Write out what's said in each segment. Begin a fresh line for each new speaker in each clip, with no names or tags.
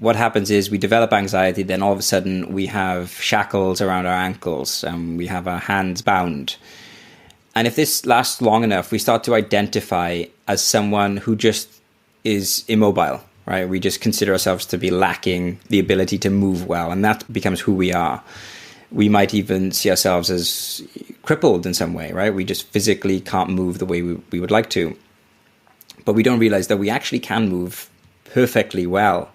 what happens is we develop anxiety, then all of a sudden we have shackles around our ankles and we have our hands bound. And if this lasts long enough, we start to identify as someone who just is immobile, right? We just consider ourselves to be lacking the ability to move well, and that becomes who we are. We might even see ourselves as crippled in some way, right? We just physically can't move the way we would like to. But we don't realize that we actually can move perfectly well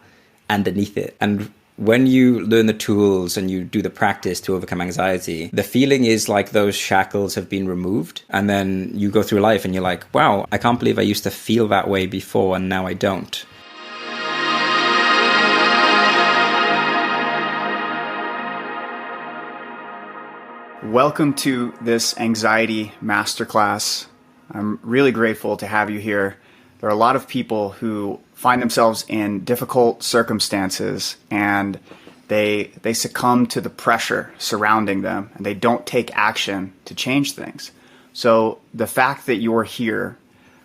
underneath it. And when you learn the tools and you do the practice to overcome anxiety, the feeling is like those shackles have been removed. And then you go through life and you're like, wow, I can't believe I used to feel that way before and now I don't.
Welcome to this anxiety masterclass. I'm really grateful to have you here. There are a lot of people who find themselves in difficult circumstances and they succumb to the pressure surrounding them and they don't take action to change things. So the fact that you're here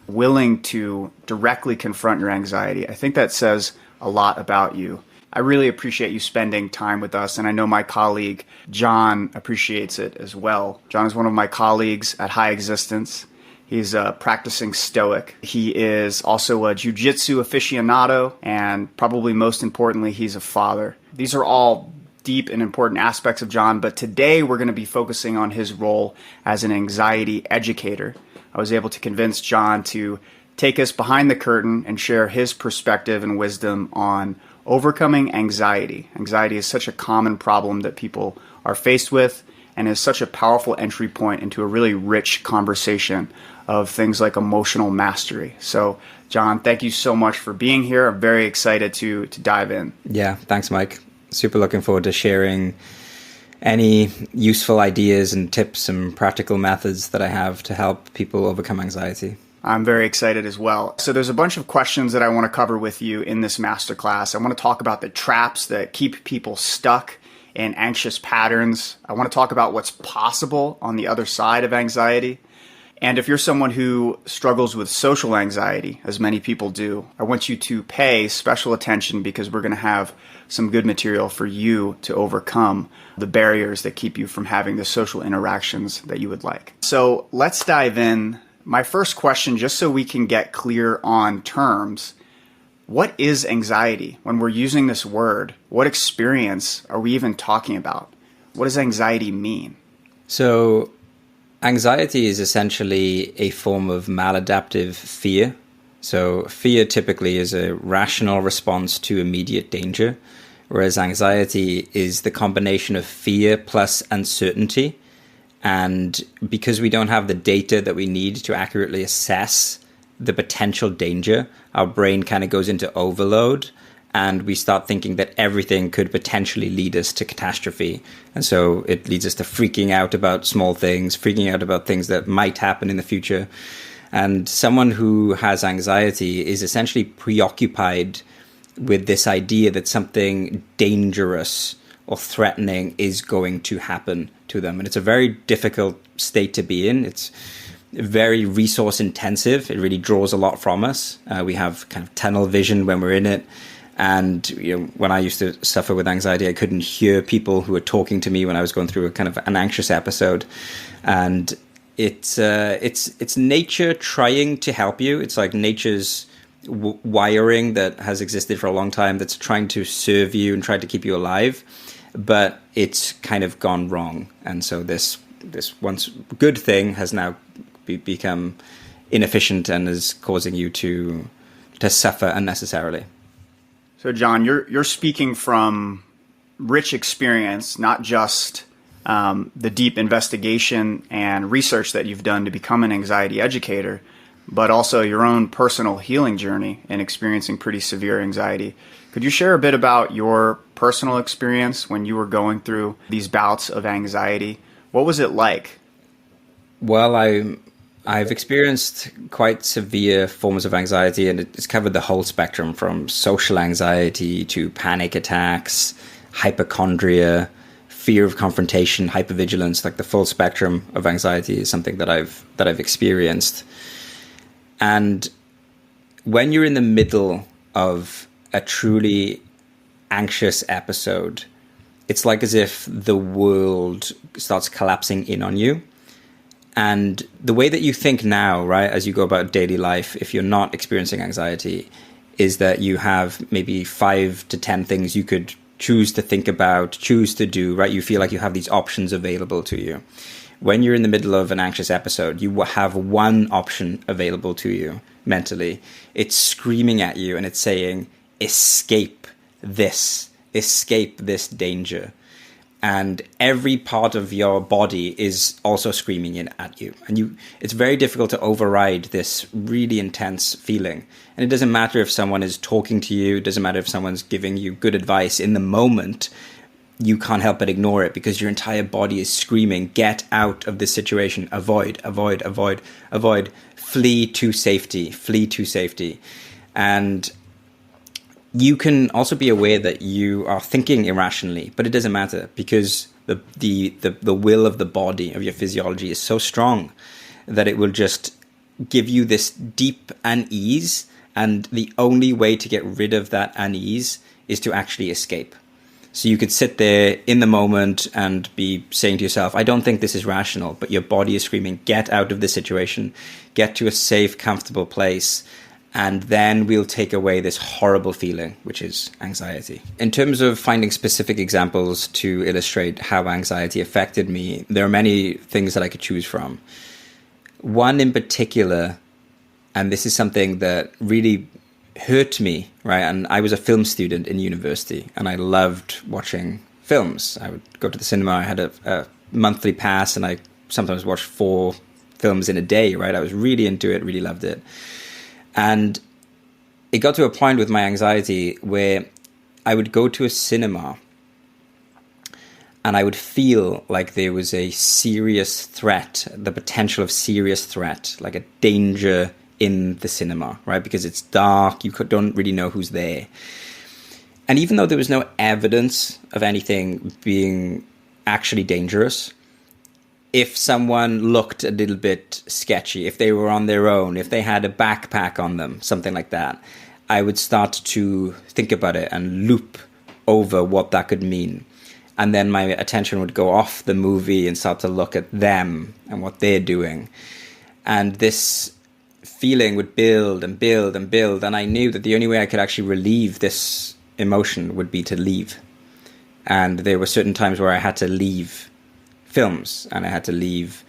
willing to directly confront your anxiety, I think that says a lot about you. I really appreciate you spending time with us, and I know my colleague John appreciates it as well. John is one of my colleagues at High Existence. He's a practicing Stoic. He is also a jiu-jitsu aficionado, and probably most importantly, he's a father. These are all deep and important aspects of John, but today we're going to be focusing on his role as an anxiety educator. I was able to convince John to take us behind the curtain and share his perspective and wisdom on overcoming anxiety. Anxiety is such a common problem that people are faced with and is such a powerful entry point into a really rich conversation of things like emotional mastery. So, John, thank you so much for being here. I'm very excited to dive in.
Yeah, thanks, Mike. Super looking forward to sharing any useful ideas and tips and practical methods that I have to help people overcome anxiety.
I'm very excited as well. So there's a bunch of questions that I want to cover with you in this masterclass. I want to talk about the traps that keep people stuck in anxious patterns. I want to talk about what's possible on the other side of anxiety. And if you're someone who struggles with social anxiety, as many people do, I want you to pay special attention because we're going to have some good material for you to overcome the barriers that keep you from having the social interactions that you would like. So let's dive in. My first question, just so we can get clear on terms, what is anxiety? When we're using this word, what experience are we even talking about? What does anxiety mean?
So anxiety is essentially a form of maladaptive fear. So fear typically is a rational response to immediate danger, whereas anxiety is the combination of fear plus uncertainty. And because we don't have the data that we need to accurately assess the potential danger, our brain kind of goes into overload and we start thinking that everything could potentially lead us to catastrophe. And so it leads us to freaking out about small things, freaking out about things that might happen in the future. And someone who has anxiety is essentially preoccupied with this idea that something dangerous or threatening is going to happen to them. And it's a very difficult state to be in. It's very resource intensive. It really draws a lot from us. We have kind of tunnel vision when we're in it. And when I used to suffer with anxiety, I couldn't hear people who were talking to me when I was going through a kind of an anxious episode. And it's nature trying to help you. It's like nature's wiring that has existed for a long time that's trying to serve you and try to keep you alive. But it's kind of gone wrong. And so this once good thing has now become inefficient and is causing you to suffer unnecessarily.
So, John, you're speaking from rich experience, not just the deep investigation and research that you've done to become an anxiety educator, but also your own personal healing journey and experiencing pretty severe anxiety. Could you share a bit about your personal experience when you were going through these bouts of anxiety? What was it like?
Well, I've experienced quite severe forms of anxiety, and it's covered the whole spectrum from social anxiety to panic attacks, hypochondria, fear of confrontation, hypervigilance. Like the full spectrum of anxiety is something that I've experienced. And when you're in the middle of a truly anxious episode, it's like as if the world starts collapsing in on you. And the way that you think now, right, as you go about daily life, if you're not experiencing anxiety, is that you have maybe 5 to 10 things you could choose to think about, choose to do, right? You feel like you have these options available to you. When you're in the middle of an anxious episode, you will have one option available to you mentally. It's screaming at you and it's saying, escape this danger. And every part of your body is also screaming in at you. And it's very difficult to override this really intense feeling. And it doesn't matter if someone is talking to you, it doesn't matter if someone's giving you good advice in the moment, you can't help but ignore it because your entire body is screaming, get out of this situation, avoid, avoid, avoid, avoid, flee to safety, flee to safety. And you can also be aware that you are thinking irrationally, but it doesn't matter because the will of the body, of your physiology, is so strong that it will just give you this deep unease, and the only way to get rid of that unease is to actually escape. So you could sit there in the moment and be saying to yourself, I don't think this is rational, but your body is screaming, get out of this situation, get to a safe, comfortable place. And then we'll take away this horrible feeling, which is anxiety. In terms of finding specific examples to illustrate how anxiety affected me, there are many things that I could choose from. One in particular, and this is something that really hurt me, right? And I was a film student in university, and I loved watching films. I would go to the cinema. I had a monthly pass, and I sometimes watched 4 films in a day, right? I was really into it, really loved it. And it got to a point with my anxiety where I would go to a cinema and I would feel like there was a serious threat, the potential of serious threat, like a danger in the cinema, right? Because it's dark, you don't really know who's there. And even though there was no evidence of anything being actually dangerous, if someone looked a little bit sketchy, if they were on their own, if they had a backpack on them, something like that, I would start to think about it and loop over what that could mean. And then my attention would go off the movie and start to look at them and what they're doing. And this feeling would build and build and build. And I knew that the only way I could actually relieve this emotion would be to leave. And there were certain times where I had to leave films, and I had to leave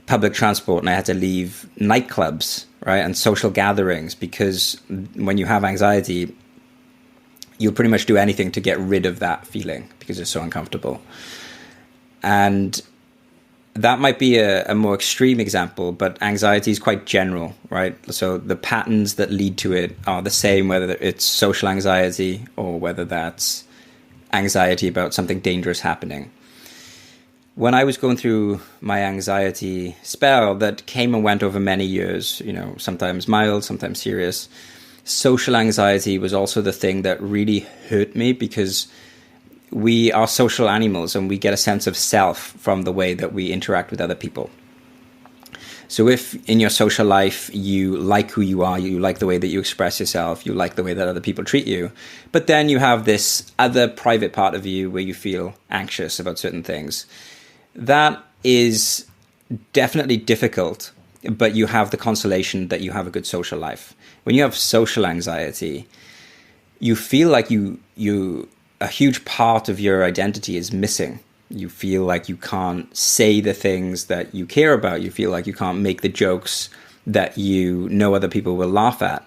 public transport, and I had to leave nightclubs, right, and social gatherings, because when you have anxiety, you'll pretty much do anything to get rid of that feeling because it's so uncomfortable. And that might be a more extreme example, but anxiety is quite general, right? So the patterns that lead to it are the same, whether it's social anxiety or whether that's anxiety about something dangerous happening. When I was going through my anxiety spell that came and went over many years, sometimes mild, sometimes serious, social anxiety was also the thing that really hurt me because we are social animals and we get a sense of self from the way that we interact with other people. So if in your social life you like who you are, you like the way that you express yourself, you like the way that other people treat you, but then you have this other private part of you where you feel anxious about certain things, that is definitely difficult, but you have the consolation that you have a good social life. When you have social anxiety, you feel like a huge part of your identity is missing. You feel like you can't say the things that you care about. You feel like you can't make the jokes that you know other people will laugh at.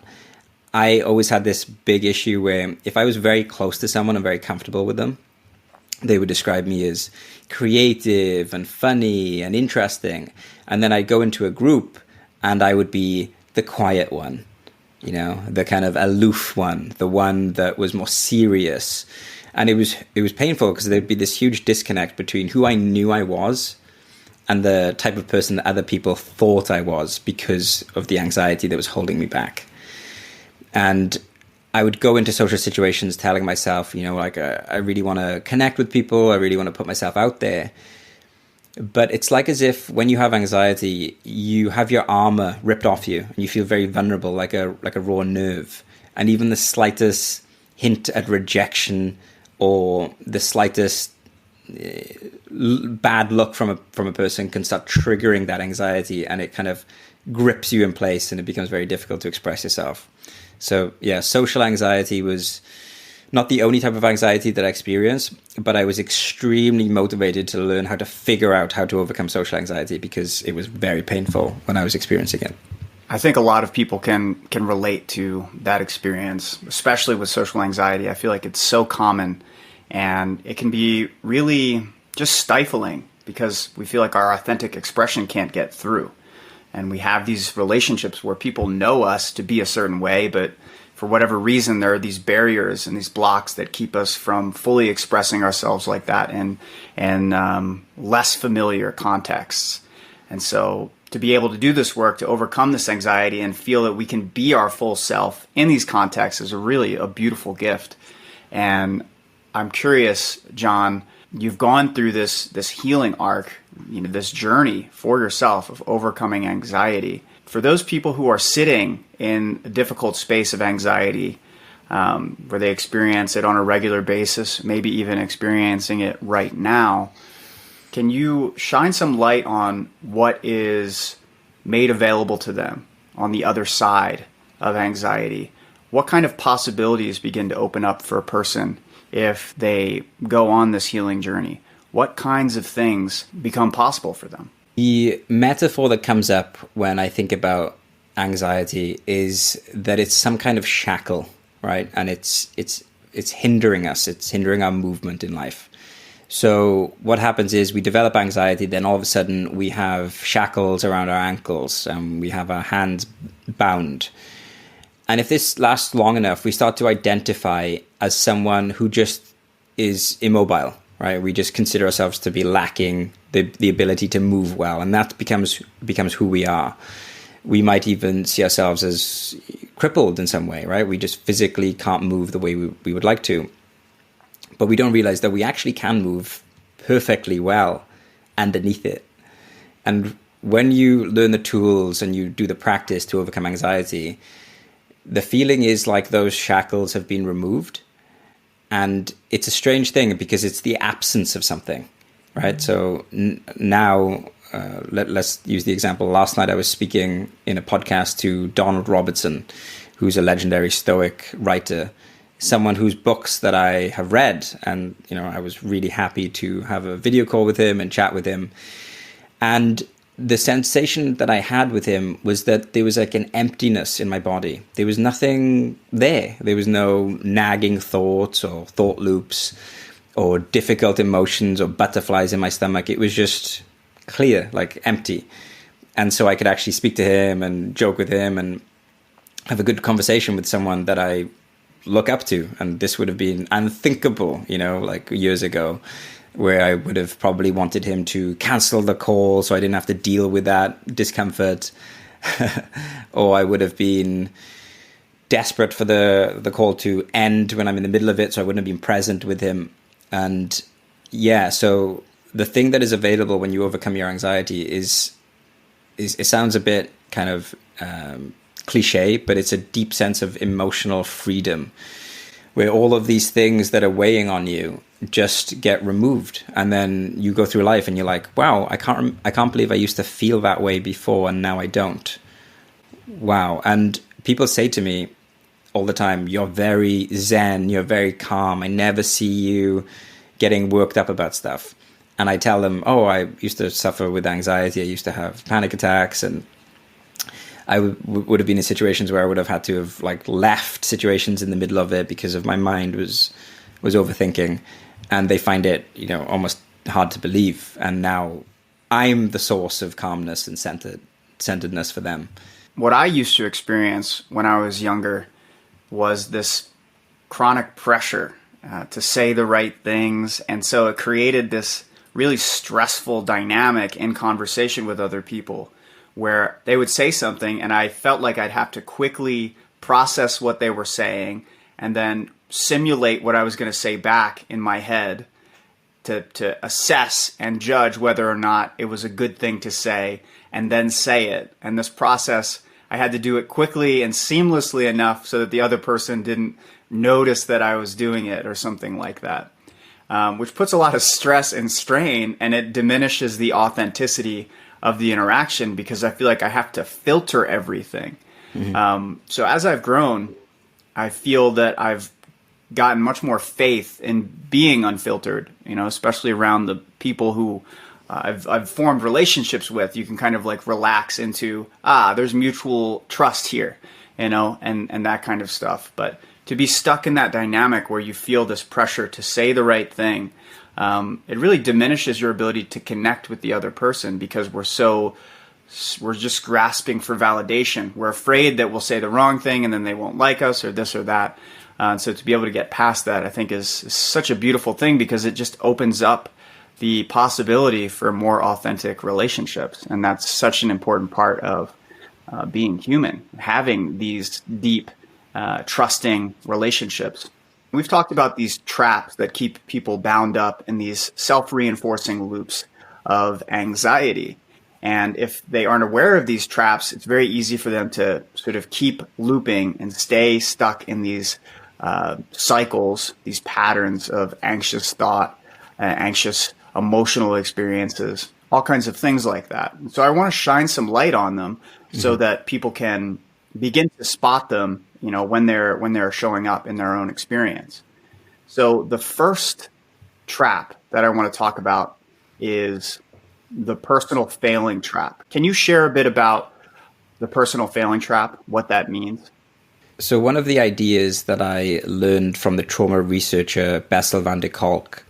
I always had this big issue where if I was very close to someone and very comfortable with them, they would describe me as creative and funny and interesting. And then I'd go into a group and I would be the quiet one, the kind of aloof one, the one that was more serious. And it was painful because there'd be this huge disconnect between who I knew I was and the type of person that other people thought I was because of the anxiety that was holding me back. And I would go into social situations telling myself, I really want to connect with people. I really want to put myself out there. But it's like as if when you have anxiety, you have your armor ripped off you and you feel very vulnerable, like a raw nerve. And even the slightest hint at rejection or the slightest bad look from a person can start triggering that anxiety, and it kind of grips you in place, and it becomes very difficult to express yourself. So yeah, social anxiety was not the only type of anxiety that I experienced, but I was extremely motivated to learn how to figure out how to overcome social anxiety, because it was very painful when I was experiencing it.
I think a lot of people can relate to that experience, especially with social anxiety. I feel like it's so common, and it can be really just stifling because we feel like our authentic expression can't get through. And we have these relationships where people know us to be a certain way, but for whatever reason, there are these barriers and these blocks that keep us from fully expressing ourselves like that in less familiar contexts. And so to be able to do this work, to overcome this anxiety and feel that we can be our full self in these contexts is really a beautiful gift. And I'm curious, John, you've gone through this healing arc, this journey for yourself of overcoming anxiety. For those people who are sitting in a difficult space of anxiety, where they experience it on a regular basis, maybe even experiencing it right now, can you shine some light on what is made available to them on the other side of anxiety? What kind of possibilities begin to open up for a person if they go on this healing journey? What kinds of things become possible for them?
The metaphor that comes up when I think about anxiety is that it's some kind of shackle, right? And it's hindering us. It's hindering our movement in life. So what happens is we develop anxiety, then all of a sudden we have shackles around our ankles and we have our hands bound. And if this lasts long enough, we start to identify as someone who just is immobile, right? We just consider ourselves to be lacking the ability to move well, and that becomes who we are. We might even see ourselves as crippled in some way, right? We just physically can't move the way we would like to. But we don't realize that we actually can move perfectly well underneath it. And when you learn the tools and you do the practice to overcome anxiety, the feeling is like those shackles have been removed. And it's a strange thing because it's the absence of something, right? So now, let's use the example. Last night I was speaking in a podcast to Donald Robertson, who's a legendary Stoic writer, someone whose books that I have read. And, I was really happy to have a video call with him and chat with him. And the sensation that I had with him was that there was like an emptiness in my body. There was nothing there. There was no nagging thoughts or thought loops or difficult emotions or butterflies in my stomach. It was just clear, like empty. And so I could actually speak to him and joke with him and have a good conversation with someone that I look up to. And this would have been unthinkable, like years ago, where I would have probably wanted him to cancel the call so I didn't have to deal with that discomfort. Or I would have been desperate for the call to end when I'm in the middle of it, so I wouldn't have been present with him. And yeah, so the thing that is available when you overcome your anxiety is it sounds a bit kind of cliche, but it's a deep sense of emotional freedom, where all of these things that are weighing on you just get removed, and then you go through life and you're like, wow, I can't believe I used to feel that way before and now I don't. Wow. And people say to me all the time, you're very zen, you're very calm, I never see you getting worked up about stuff. And I tell them, I used to suffer with anxiety, I used to have panic attacks, and I would have been in situations where I would have had to have left situations in the middle of it because of my mind was overthinking, and they find it, almost hard to believe. And now I'm the source of calmness and centeredness for them.
What I used to experience when I was younger was this chronic pressure to say the right things. And so it created this really stressful dynamic in conversation with other people, where they would say something and I felt like I'd have to quickly process what they were saying and then simulate what I was going to say back in my head to assess and judge whether or not it was a good thing to say, and then say it. And this process, I had to do it quickly and seamlessly enough so that the other person didn't notice that I was doing it or something like that, which puts a lot of stress and strain, and it diminishes the authenticity of the interaction because I feel like I have to filter everything. So as I've grown, I feel that I've gotten much more faith in being unfiltered, especially around the people who I've formed relationships with. You can kind of like relax into, there's mutual trust here, and that kind of stuff. But to be stuck in that dynamic where you feel this pressure to say the right thing, it really diminishes your ability to connect with the other person because we're just grasping for validation. We're afraid that we'll say the wrong thing and then they won't like us or this or that. So to be able to get past that, I think is such a beautiful thing because it just opens up the possibility for more authentic relationships. And that's such an important part of being human, having these deep, trusting relationships. We've talked about these traps that keep people bound up in these self-reinforcing loops of anxiety. And if they aren't aware of these traps, it's very easy for them to sort of keep looping and stay stuck in these cycles, these patterns of anxious thought, anxious emotional experiences, all kinds of things like that. So I want to shine some light on them so that people can begin to spot them, when they're showing up in their own experience. So the first trap that I want to talk about is the personal failing trap. Can you share a bit about the personal failing trap, what that means?
So one of the ideas that I learned from the trauma researcher Bessel van der Kolk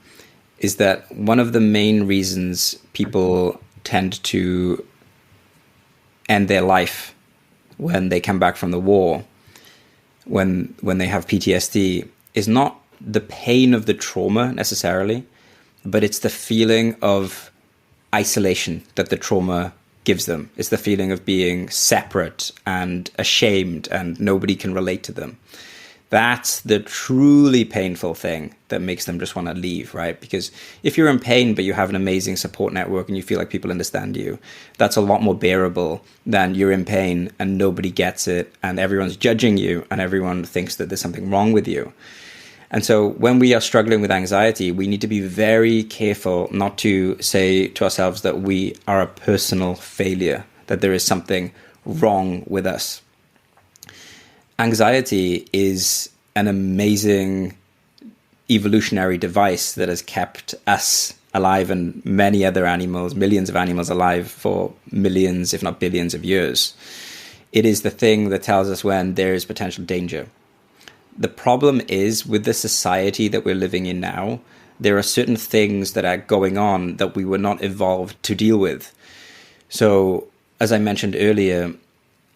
is that one of the main reasons people tend to end their life when they come back from the war, when they have PTSD, is not the pain of the trauma necessarily, but it's the feeling of isolation that the trauma gives them. It's the feeling of being separate and ashamed and nobody can relate to them. That's the truly painful thing that makes them just want to leave, right? Because if you're in pain, but you have an amazing support network and you feel like people understand you, that's a lot more bearable than you're in pain and nobody gets it and everyone's judging you and everyone thinks that there's something wrong with you. And so when we are struggling with anxiety, we need to be very careful not to say to ourselves that we are a personal failure, that there is something wrong with us. Anxiety is an amazing evolutionary device that has kept us alive and many other animals, millions of animals alive for millions, if not billions of years. It is the thing that tells us when there is potential danger. The problem is with the society that we're living in now, there are certain things that are going on that we were not evolved to deal with. So, as I mentioned earlier,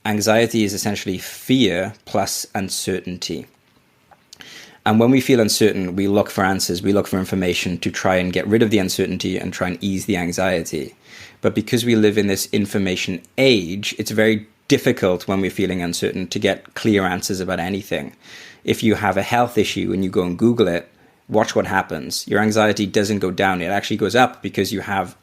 anxiety is essentially fear plus uncertainty. And when we feel uncertain, we look for answers, we look for information to try and get rid of the uncertainty and try and ease the anxiety. But because we live in this information age, it's very difficult when we're feeling uncertain to get clear answers about anything. If you have a health issue and you go and Google it, watch what happens. Your anxiety doesn't go down. It actually goes up because you have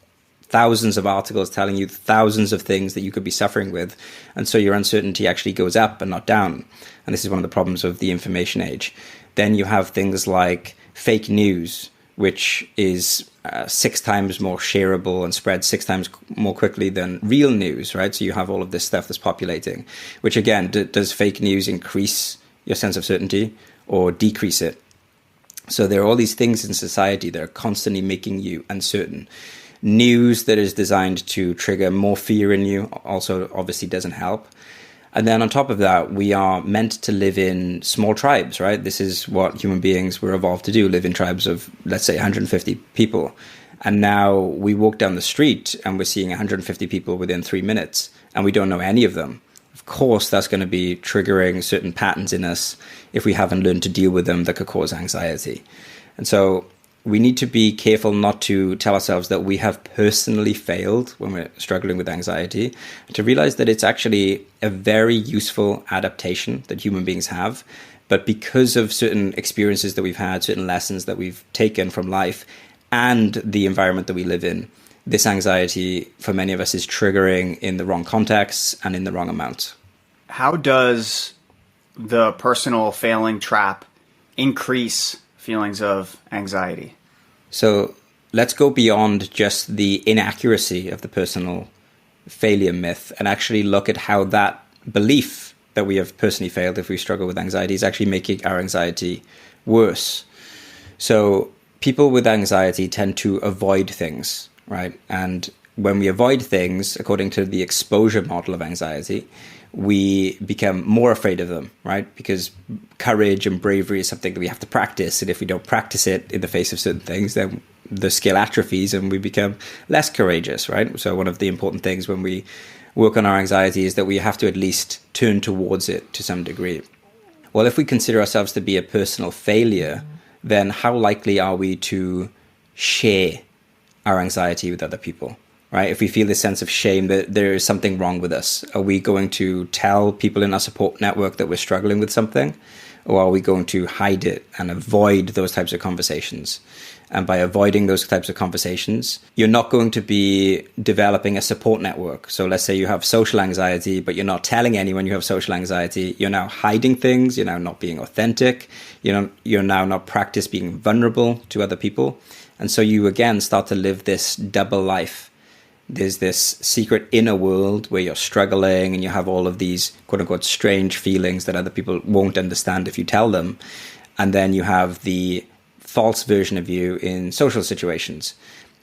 thousands of articles telling you thousands of things that you could be suffering with. And so your uncertainty actually goes up and not down. And this is one of the problems of the information age. Then you have things like fake news, which is 6 times more shareable and spreads 6 times more quickly than real news, right? So you have all of this stuff that's populating, which again, does fake news increase your sense of certainty or decrease it? So there are all these things in society that are constantly making you uncertain. News that is designed to trigger more fear in you also obviously doesn't help. And then on top of that, we are meant to live in small tribes, right? This is what human beings were evolved to do, live in tribes of, let's say, 150 people. And now we walk down the street and we're seeing 150 people within 3 minutes and we don't know any of them. Of course, that's going to be triggering certain patterns in us if we haven't learned to deal with them that could cause anxiety. And so we need to be careful not to tell ourselves that we have personally failed when we're struggling with anxiety, to realize that it's actually a very useful adaptation that human beings have. But because of certain experiences that we've had, certain lessons that we've taken from life and the environment that we live in, this anxiety for many of us is triggering in the wrong contexts and in the wrong amount.
How does the personal failing trap increase feelings of anxiety?
So let's go beyond just the inaccuracy of the personal failure myth and actually look at how that belief that we have personally failed if we struggle with anxiety is actually making our anxiety worse. So people with anxiety tend to avoid things, right? And when we avoid things, according to the exposure model of anxiety, we become more afraid of them, right? Because courage and bravery is something that we have to practice. And if we don't practice it in the face of certain things, then the skill atrophies and we become less courageous, right? So one of the important things when we work on our anxiety is that we have to at least turn towards it to some degree. Well, if we consider ourselves to be a personal failure, then how likely are we to share our anxiety with other people? Right? If we feel this sense of shame that there is something wrong with us, are we going to tell people in our support network that we're struggling with something? Or are we going to hide it and avoid those types of conversations? And by avoiding those types of conversations, you're not going to be developing a support network. So let's say you have social anxiety, but you're not telling anyone you have social anxiety. You're now hiding things. You're now not being authentic. You're now not practice being vulnerable to other people. And so you again start to live this double life. There's this secret inner world where you're struggling and you have all of these quote unquote strange feelings that other people won't understand if you tell them. And then you have the false version of you in social situations.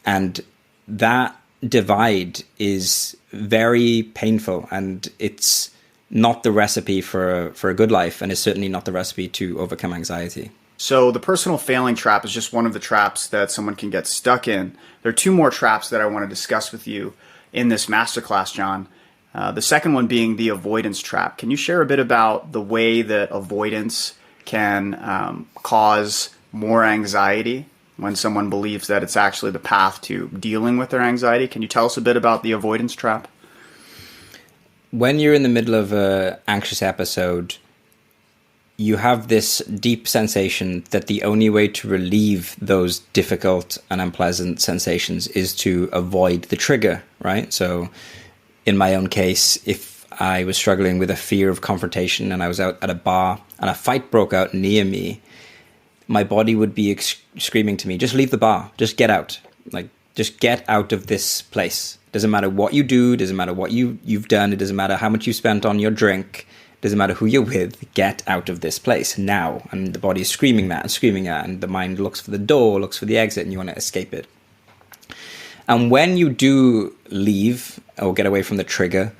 And that divide is very painful, and it's not the recipe for a good life, and it's certainly not the recipe to overcome anxiety.
So the personal failing trap is just one of the traps that someone can get stuck in. There are two more traps that I want to discuss with you in this masterclass, John. The second one being the avoidance trap. Can you share a bit about the way that avoidance can cause more anxiety when someone believes that it's actually the path to dealing with their anxiety? Can you tell us a bit about the avoidance trap?
When you're in the middle of an anxious episode, you have this deep sensation that the only way to relieve those difficult and unpleasant sensations is to avoid the trigger, right? So in my own case, if I was struggling with a fear of confrontation and I was out at a bar and a fight broke out near me, my body would be screaming to me, just leave the bar, just get out. Like, just get out of this place. Doesn't matter what you do, doesn't matter what you've done, it doesn't matter how much you spent on your drink, doesn't matter who you're with, get out of this place now. And the body is screaming that and screaming that, and the mind looks for the door, looks for the exit, and you want to escape it. And when you do leave or get away from the trigger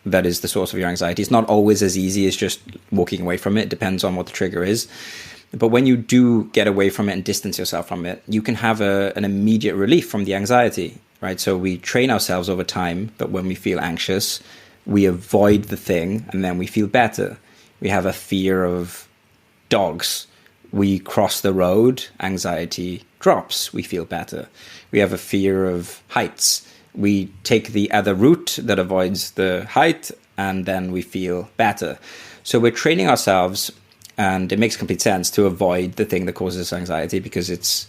that is the source of your anxiety, it's not always as easy as just walking away from it. It depends on what the trigger is. But when you do get away from it and distance yourself from it, you can have an immediate relief from the anxiety, right? So we train ourselves over time that when we feel anxious, we avoid the thing and then we feel better. We have a fear of dogs. We cross the road, anxiety drops, we feel better. We have a fear of heights. We take the other route that avoids the height and then we feel better. So we're training ourselves, and it makes complete sense to avoid the thing that causes anxiety because it's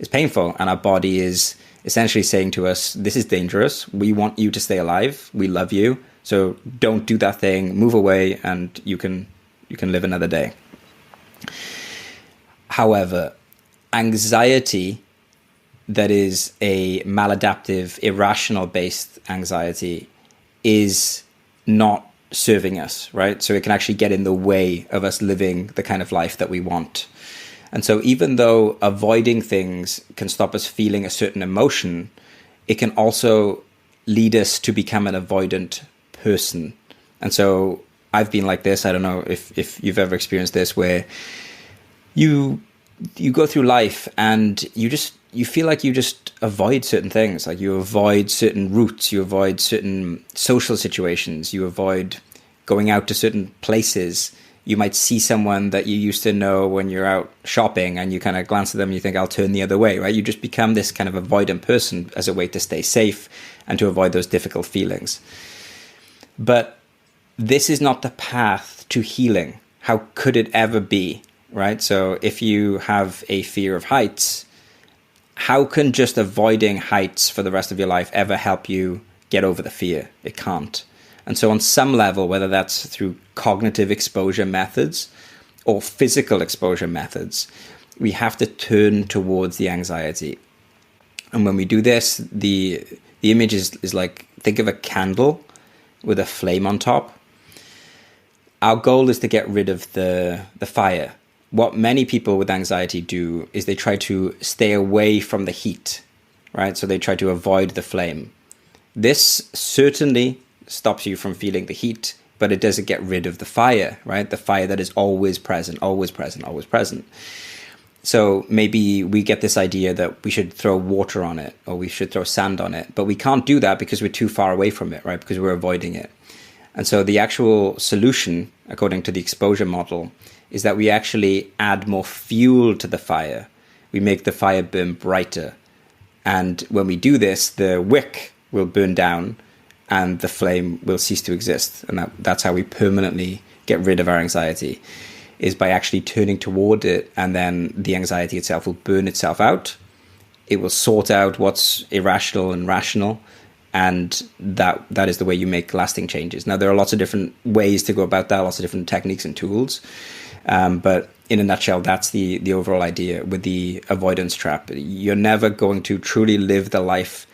painful, and our body is essentially saying to us, this is dangerous. We want you to stay alive. We love you. So don't do that thing, move away, and you can live another day. However, anxiety that is a maladaptive, irrational-based anxiety is not serving us, right? So it can actually get in the way of us living the kind of life that we want. And so even though avoiding things can stop us feeling a certain emotion, it can also lead us to become an avoidant person. And so I've been like this. I don't know if you've ever experienced this, where you go through life and you feel like you just avoid certain things. Like you avoid certain routes, you avoid certain social situations, you avoid going out to certain places. You might see someone that you used to know when you're out shopping and you kind of glance at them and you think, I'll turn the other way, right? You just become this kind of avoidant person as a way to stay safe and to avoid those difficult feelings. But this is not the path to healing. How could it ever be, right? So if you have a fear of heights, how can just avoiding heights for the rest of your life ever help you get over the fear? It can't. And so on some level, whether that's through cognitive exposure methods or physical exposure methods, we have to turn towards the anxiety. And when we do this, the image is like, think of a candle with a flame on top. Our goal is to get rid of the fire. What many people with anxiety do is they try to stay away from the heat, right? So they try to avoid the flame. This certainly stops you from feeling the heat, but it doesn't get rid of the fire, right? The fire that is always present, always present, always present. So maybe we get this idea that we should throw water on it or we should throw sand on it, but we can't do that because we're too far away from it, right? Because we're avoiding it. And so the actual solution, according to the exposure model, is that we actually add more fuel to the fire. We make the fire burn brighter. And when we do this, the wick will burn down and the flame will cease to exist. And that's how we permanently get rid of our anxiety, is by actually turning toward it, and then the anxiety itself will burn itself out. It will sort out what's irrational and rational, and that is the way you make lasting changes. Now, there are lots of different ways to go about that, lots of different techniques and tools, but in a nutshell, that's the overall idea with the avoidance trap. You're never going to truly live the life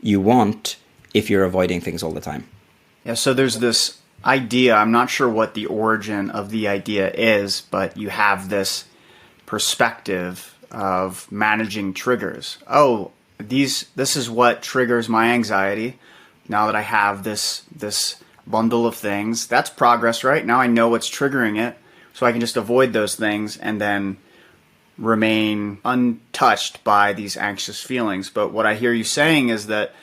you want if you're avoiding things all the time.
Yeah, so there's this idea, I'm not sure what the origin of the idea is, but you have this perspective of managing triggers. Oh, this is what triggers my anxiety. Now that I have this bundle of things, that's progress, right? Now I know what's triggering it, so I can just avoid those things and then remain untouched by these anxious feelings. But what I hear you saying is that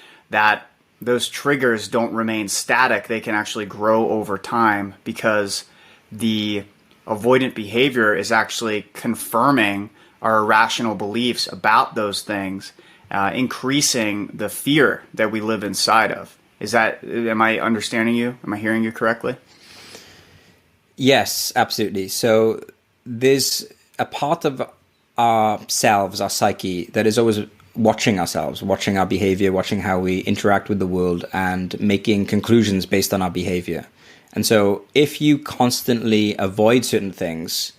those triggers don't remain static. They can actually grow over time because the avoidant behavior is actually confirming our irrational beliefs about those things, increasing the fear that we live inside of. Am I understanding you? Am I hearing you correctly?
Yes, absolutely. So there's a part of ourselves, our psyche, that is always watching ourselves, watching our behavior, watching how we interact with the world, and making conclusions based on our behavior. And so if you constantly avoid certain things,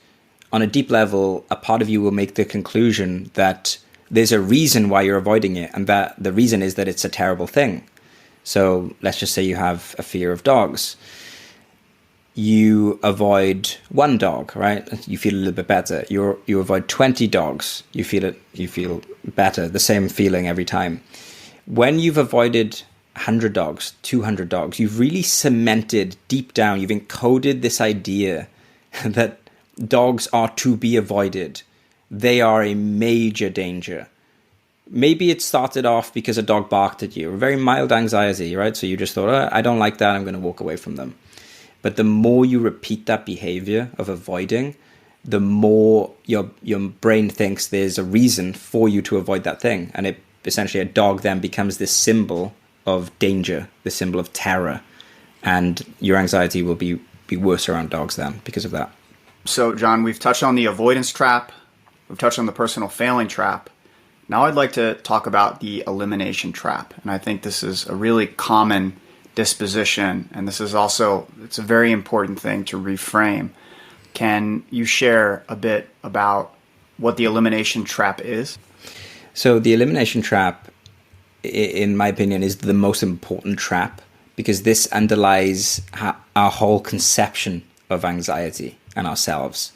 on a deep level, a part of you will make the conclusion that there's a reason why you're avoiding it, and that the reason is that it's a terrible thing. So let's just say you have a fear of dogs. You avoid one dog, right? You feel a little bit better. You avoid 20 dogs. You feel better. The same feeling every time. When you've avoided 100 dogs, 200 dogs, you've really cemented deep down. You've encoded this idea that dogs are to be avoided. They are a major danger. Maybe it started off because a dog barked at you, a very mild anxiety, right? So you just thought, oh, I don't like that. I'm going to walk away from them. But the more you repeat that behavior of avoiding, the more your brain thinks there's a reason for you to avoid that thing. And essentially a dog then becomes this symbol of danger, the symbol of terror. And your anxiety will be worse around dogs then because of that.
So, John, we've touched on the avoidance trap. We've touched on the personal failing trap. Now I'd like to talk about the elimination trap. And I think this is a really common disposition, and this is also, it's a very important thing to reframe. Can you share a bit about what the elimination trap is?
So the elimination trap, in my opinion, is the most important trap because this underlies our whole conception of anxiety and ourselves.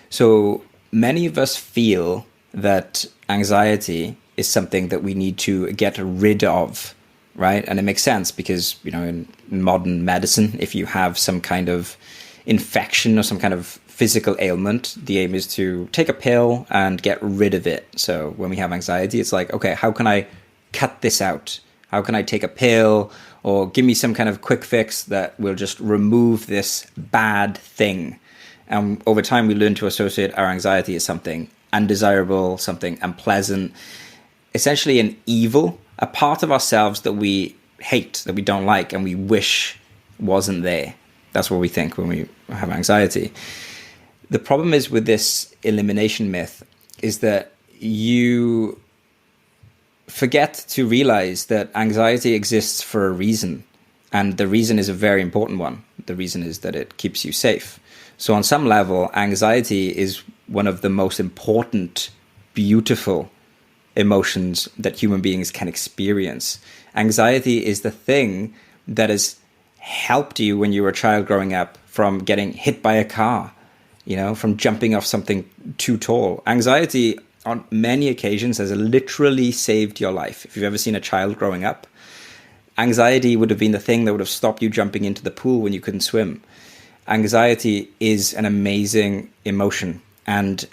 So many of us feel that anxiety is something that we need to get rid of, right? And it makes sense because, in modern medicine, if you have some kind of infection or some kind of physical ailment, the aim is to take a pill and get rid of it. So when we have anxiety, it's like, okay, how can I cut this out? How can I take a pill or give me some kind of quick fix that will just remove this bad thing? And over time, we learn to associate our anxiety as something undesirable, something unpleasant, essentially an evil, a part of ourselves that we hate, that we don't like, and we wish wasn't there. That's what we think when we have anxiety. The problem is with this elimination myth is that you forget to realize that anxiety exists for a reason. And the reason is a very important one. The reason is that it keeps you safe. So on some level, anxiety is one of the most important, beautiful emotions that human beings can experience. Anxiety is the thing that has helped you when you were a child growing up from getting hit by a car, from jumping off something too tall. Anxiety on many occasions has literally saved your life. If you've ever seen a child growing up, anxiety would have been the thing that would have stopped you jumping into the pool when you couldn't swim. Anxiety is an amazing emotion. And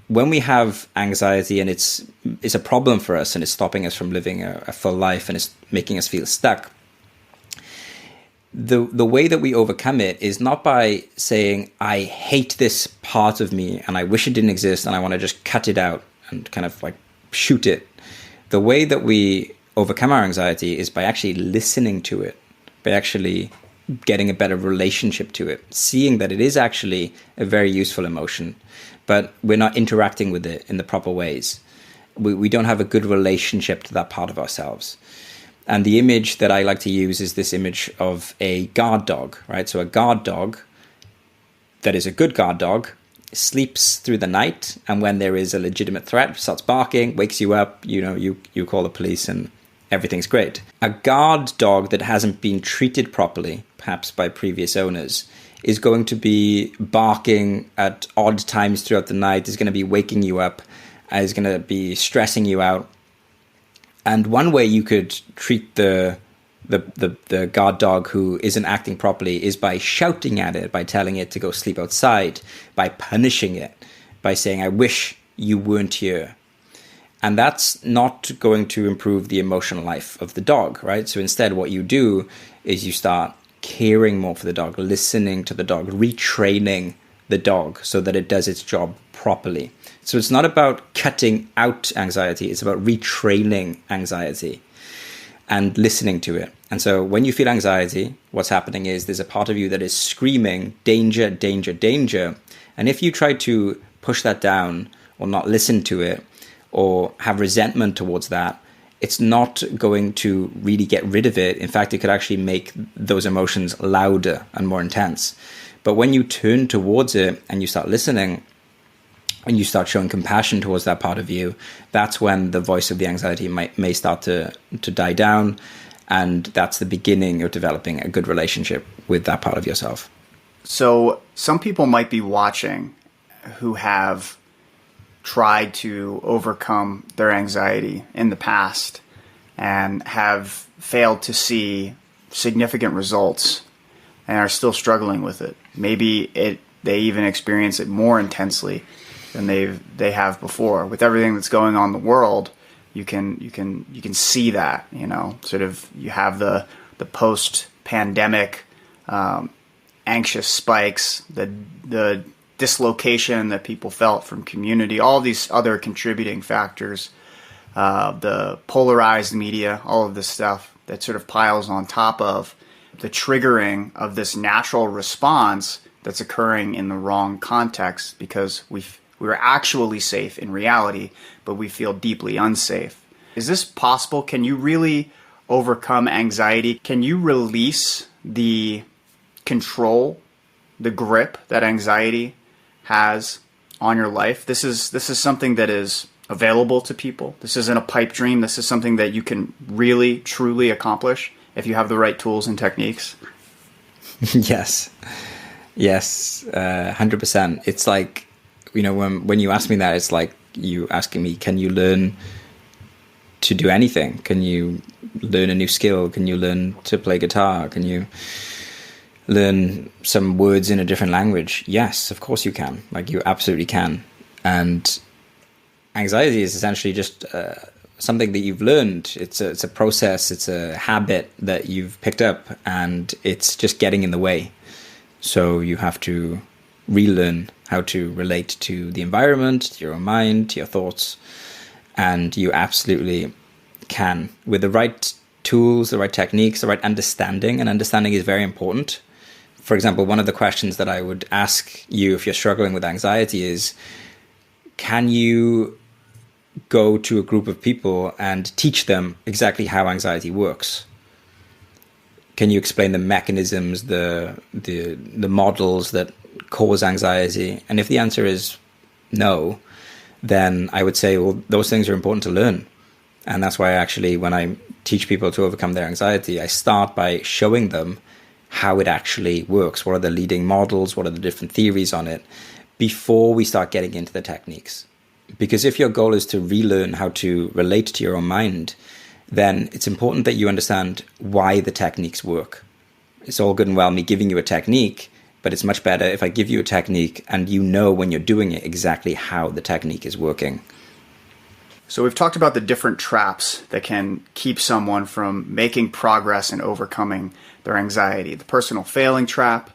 when we have anxiety and it's a problem for us and it's stopping us from living a full life and it's making us feel stuck, the way that we overcome it is not by saying, I hate this part of me and I wish it didn't exist and I want to just cut it out and kind of like shoot it. The way that we overcome our anxiety is by actually listening to it, by actually getting a better relationship to it, seeing that it is actually a very useful emotion, but we're not interacting with it in the proper ways. We don't have a good relationship to that part of ourselves. And the image that I like to use is this image of a guard dog, right? So a guard dog that is a good guard dog sleeps through the night, and when there is a legitimate threat, starts barking, wakes you up, you call the police and everything's great. A guard dog that hasn't been treated properly, perhaps by previous owners, is going to be barking at odd times throughout the night, is going to be waking you up, is going to be stressing you out. And one way you could treat the guard dog who isn't acting properly is by shouting at it, by telling it to go sleep outside, by punishing it, by saying, I wish you weren't here. And that's not going to improve the emotional life of the dog, right? So instead, what you do is you start caring more for the dog, listening to the dog, retraining the dog so that it does its job properly. So it's not about cutting out anxiety, it's about retraining anxiety and listening to it. And so when you feel anxiety, what's happening is there's a part of you that is screaming, danger, danger, danger. And if you try to push that down or not listen to it, or have resentment towards that, it's not going to really get rid of it. In fact, it could actually make those emotions louder and more intense. But when you turn towards it and you start listening and you start showing compassion towards that part of you, that's when the voice of the anxiety may start to die down. And that's the beginning of developing a good relationship with that part of yourself.
So some people might be watching who have tried to overcome their anxiety in the past and have failed to see significant results and are still struggling with it. Maybe they even experience it more intensely than they have before. With everything that's going on in the world, you can see that, sort of you have the post-pandemic anxious spikes, the dislocation that people felt from community, all these other contributing factors, the polarized media, all of this stuff that sort of piles on top of the triggering of this natural response that's occurring in the wrong context because we're actually safe in reality, but we feel deeply unsafe. Is this possible? Can you really overcome anxiety? Can you release the control, the grip that anxiety has on your life? This is something that is available to people. This isn't a pipe dream. This is something that you can really, truly accomplish if you have the right tools and techniques.
Yes, 100%. It's like, when you ask me that, it's like you asking me, can you learn to do anything? Can you learn a new skill? Can you learn to play guitar? Can you learn some words in a different language? Yes, of course you can. Like, you absolutely can. And anxiety is essentially just something that you've learned. It's a process. It's a habit that you've picked up, and it's just getting in the way. So you have to relearn how to relate to the environment, to your own mind, to your thoughts. And you absolutely can, with the right tools, the right techniques, the right understanding. And understanding is very important. For example, one of the questions that I would ask you if you're struggling with anxiety is, can you go to a group of people and teach them exactly how anxiety works? Can you explain the mechanisms, the models that cause anxiety? And if the answer is no, then I would say, well, those things are important to learn. And that's why actually when I teach people to overcome their anxiety, I start by showing them how it actually works. What are the leading models? What are the different theories on it before we start getting into the techniques? Because if your goal is to relearn how to relate to your own mind, then it's important that you understand why the techniques work. It's all good and well me giving you a technique, but it's much better if I give you a technique and you know when you're doing it exactly how the technique is working.
So we've talked about the different traps that can keep someone from making progress and overcoming their anxiety. The personal failing trap,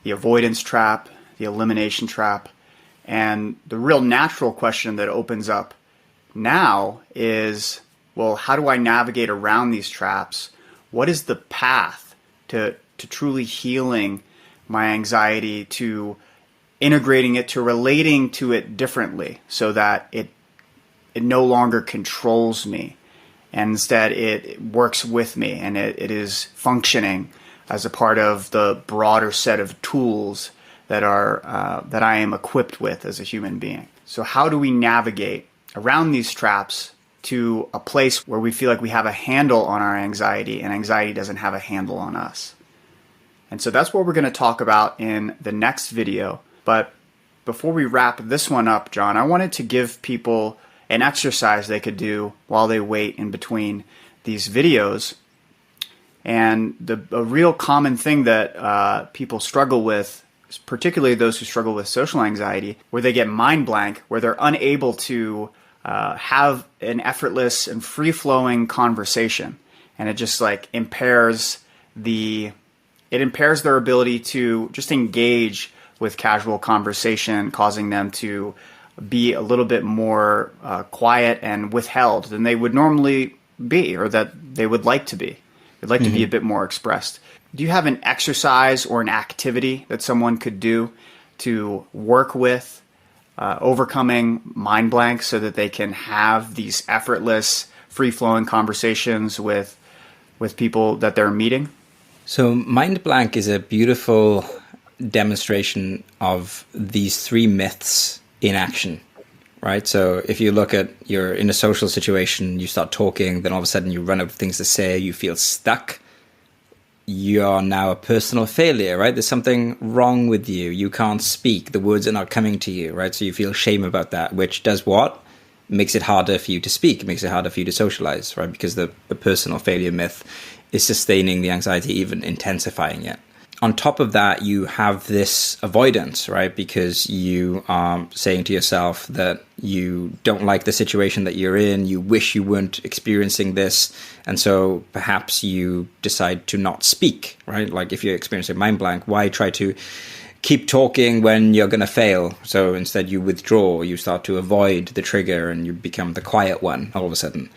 the avoidance trap, the elimination trap. And the real natural question that opens up now is, well, how do I navigate around these traps? What is the path to truly healing my anxiety, to integrating it, to relating to it differently so that it no longer controls me, and instead it works with me and it is functioning as a part of the broader set of tools that I am equipped with as a human being. So how do we navigate around these traps to a place where we feel like we have a handle on our anxiety and anxiety doesn't have a handle on us? And so that's what we're going to talk about in the next video. But before we wrap this one up, John, I wanted to give people an exercise they could do while they wait in between these videos. And a real common thing that people struggle with, particularly those who struggle with social anxiety, where they get mind blank, where they're unable to have an effortless and free-flowing conversation. And it just like impairs their ability to just engage with casual conversation, causing them to be a little bit more quiet and withheld than they would normally be, or that they would like to be. They'd like to be a bit more expressed. Do you have an exercise or an activity that someone could do to work with overcoming mind blank so that they can have these effortless, free-flowing conversations with people that they're meeting?
So mind blank is a beautiful demonstration of these three myths in action, right? So if you look at, you're in a social situation, you start talking, then all of a sudden you run out of things to say, you feel stuck. You're now a personal failure, right? There's something wrong with you. You can't speak. The words are not coming to you, right? So you feel shame about that, which does what? Makes it harder for you to speak. It makes it harder for you to socialize, right? Because the personal failure myth is sustaining the anxiety, even intensifying it. On top of that, you have this avoidance, right? Because you are saying to yourself that you don't like the situation that you're in. You wish you weren't experiencing this. And so perhaps you decide to not speak, right? Like if you're experiencing mind blank, why try to keep talking when you're going to fail? So instead you withdraw, you start to avoid the trigger and you become the quiet one all of a sudden.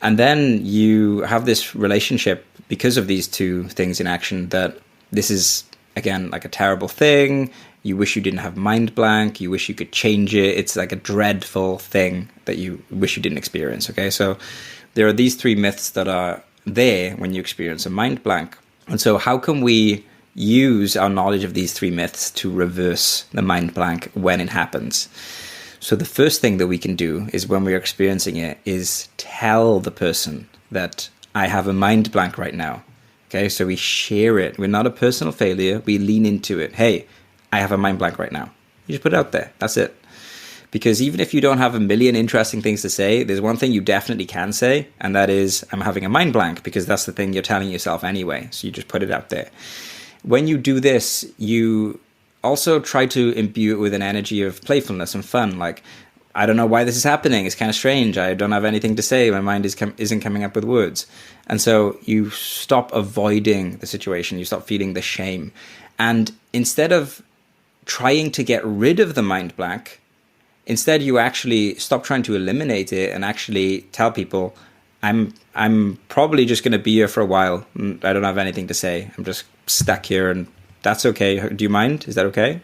And then you have this relationship because of these two things in action that this is, again, like a terrible thing. You wish you didn't have mind blank. You wish you could change it. It's like a dreadful thing that you wish you didn't experience, okay? So there are these three myths that are there when you experience a mind blank. And so how can we use our knowledge of these three myths to reverse the mind blank when it happens? So the first thing that we can do is when we're experiencing it is tell the person that I have a mind blank right now. Okay, so we share it. We're not a personal failure. We lean into it. Hey, I have a mind blank right now. You just put it out there. That's it. Because even if you don't have a million interesting things to say, there's one thing you definitely can say, and that is, I'm having a mind blank, because that's the thing you're telling yourself anyway. So you just put it out there. When you do this, you also try to imbue it with an energy of playfulness and fun. Like, I don't know why this is happening. It's kind of strange. I don't have anything to say. My mind isn't coming up with words. And so you stop avoiding the situation. You stop feeling the shame. And instead of trying to get rid of the mind blank, instead you actually stop trying to eliminate it and actually tell people, I'm probably just going to be here for a while. I don't have anything to say. I'm just stuck here, and that's okay. Do you mind? Is that okay?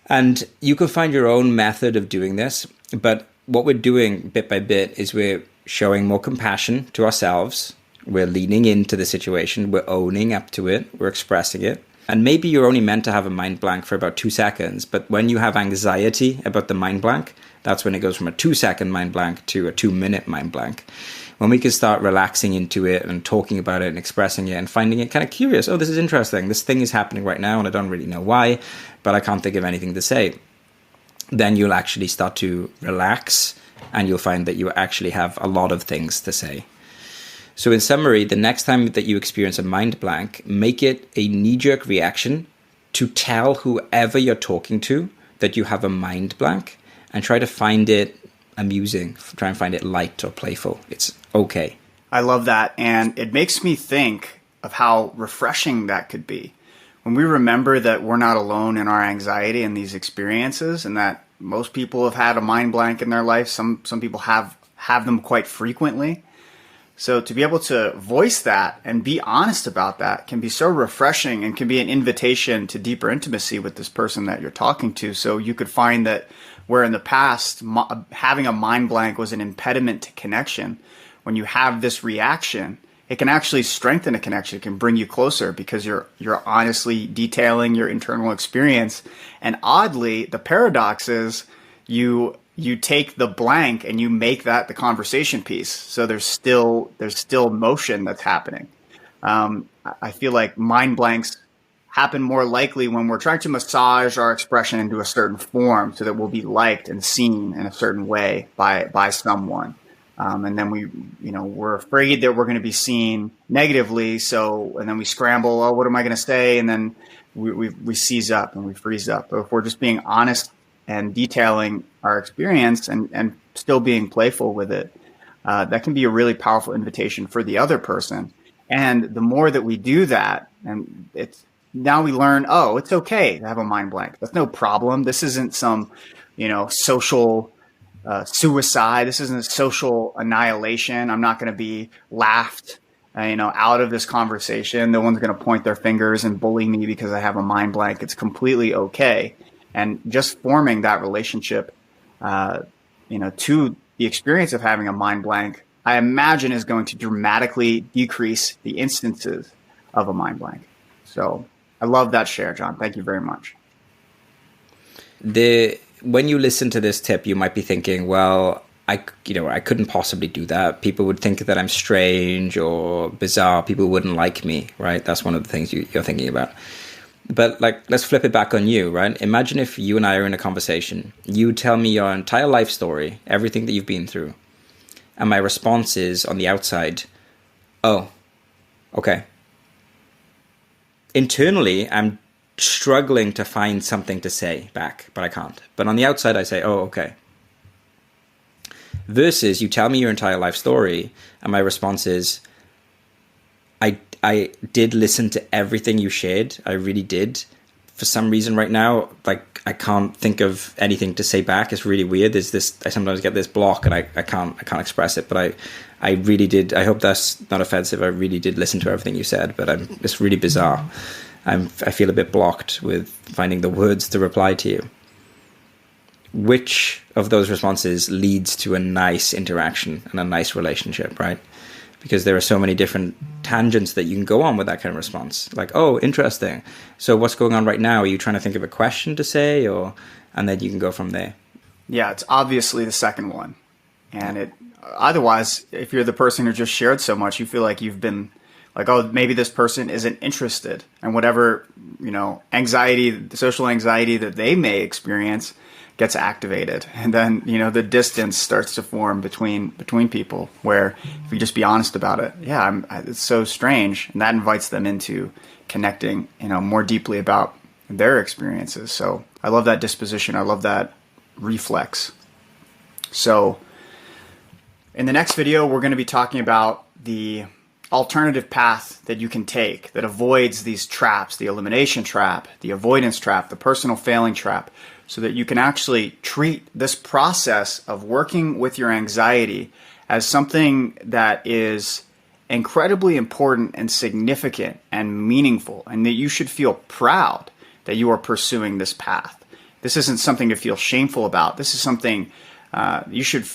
And you can find your own method of doing this, but what we're doing bit by bit is we're showing more compassion to ourselves. We're leaning into the situation. We're owning up to it. We're expressing it. And maybe you're only meant to have a mind blank for about 2 seconds, but when you have anxiety about the mind blank, that's when it goes from a 2 second mind blank to a 2 minute mind blank. When we can start relaxing into it and talking about it and expressing it and finding it kind of curious. Oh, this is interesting. This thing is happening right now and I don't really know why, but I can't think of anything to say. Then you'll actually start to relax and you'll find that you actually have a lot of things to say. So in summary, the next time that you experience a mind blank, make it a knee-jerk reaction to tell whoever you're talking to that you have a mind blank and try to find it amusing, try and find it light or playful. It's okay.
I love that. And it makes me think of how refreshing that could be. When we remember that we're not alone in our anxiety and these experiences, and that most people have had a mind blank in their life. Some people have them quite frequently. So to be able to voice that and be honest about that can be so refreshing and can be an invitation to deeper intimacy with this person that you're talking to. So you could find that where in the past having a mind blank was an impediment to connection, when you have this reaction, it can actually strengthen a connection. It can bring you closer because you're honestly detailing your internal experience. And oddly, the paradox is you take the blank and you make that the conversation piece. So there's still motion that's happening. I feel like mind blanks happen more likely when we're trying to massage our expression into a certain form so that we'll be liked and seen in a certain way by someone. And then we're afraid that we're going to be seen negatively. And then we scramble, oh, what am I going to say? And then we seize up and we freeze up. But if we're just being honest and detailing our experience and still being playful with it, that can be a really powerful invitation for the other person. And the more that we do that, and now we learn, oh, it's okay to have a mind blank. That's no problem. This isn't some, social suicide. This isn't social annihilation. I'm not going to be laughed, out of this conversation. No one's going to point their fingers and bully me because I have a mind blank. It's completely okay. And just forming that relationship, to the experience of having a mind blank, I imagine is going to dramatically decrease the instances of a mind blank. So I love that share, John. Thank you very much.
When you listen to this tip, you might be thinking, well, I couldn't possibly do that. People would think that I'm strange or bizarre. People wouldn't like me, right? That's one of the things you're thinking about. But let's flip it back on you, right? Imagine if you and I are in a conversation. You tell me your entire life story, everything that you've been through. And my response is on the outside, oh, okay. Internally, I'm struggling to find something to say back, but I can't. But on the outside, I say, oh, okay. Versus you tell me your entire life story, and my response is, I did listen to everything you shared. I really did. For some reason right now, I can't think of anything to say back. It's really weird. I sometimes get this block and I can't express it, but I really did. I hope that's not offensive. I really did listen to everything you said, but it's really bizarre. I feel a bit blocked with finding the words to reply to you. Which of those responses leads to a nice interaction and a nice relationship, right? Because there are so many different tangents that you can go on with that kind of response. Like, oh, interesting. So what's going on right now? Are you trying to think of a question to say, and then you can go from there?
Yeah, it's obviously the second one. And otherwise, if you're the person who just shared so much, you feel like you've been like, oh, maybe this person isn't interested. And whatever, anxiety, social anxiety that they may experience gets activated. And then, the distance starts to form between people, where if you just be honest about it, it's so strange. And that invites them into connecting, more deeply about their experiences. So I love that disposition. I love that reflex. So in the next video, we're going to be talking about the alternative path that you can take that avoids these traps, the elimination trap, the avoidance trap, the personal failing trap, so that you can actually treat this process of working with your anxiety as something that is incredibly important and significant and meaningful, and that you should feel proud that you are pursuing this path. This isn't something to feel shameful about. This is something you should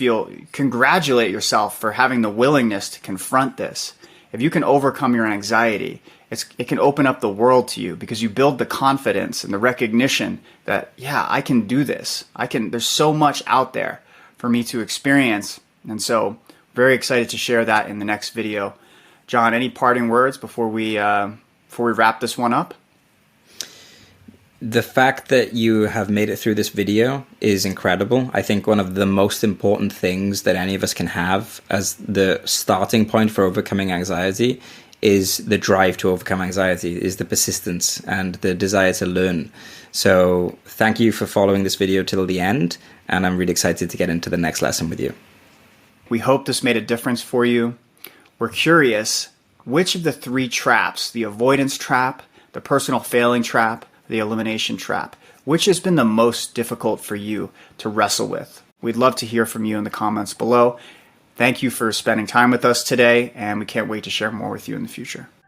congratulate yourself for having the willingness to confront this. If you can overcome your anxiety, it can open up the world to you because you build the confidence and the recognition that, yeah, I can do this. There's so much out there for me to experience. And so very excited to share that in the next video. John, any parting words before we wrap this one up?
The fact that you have made it through this video is incredible. I think one of the most important things that any of us can have as the starting point for overcoming anxiety is the drive to overcome anxiety, is the persistence and the desire to learn. So thank you for following this video till the end, and I'm really excited to get into the next lesson with you.
We hope this made a difference for you. We're curious, which of the 3 traps, the avoidance trap, the personal failing trap, the elimination trap, which has been the most difficult for you to wrestle with? We'd love to hear from you in the comments below. Thank you for spending time with us today, and we can't wait to share more with you in the future.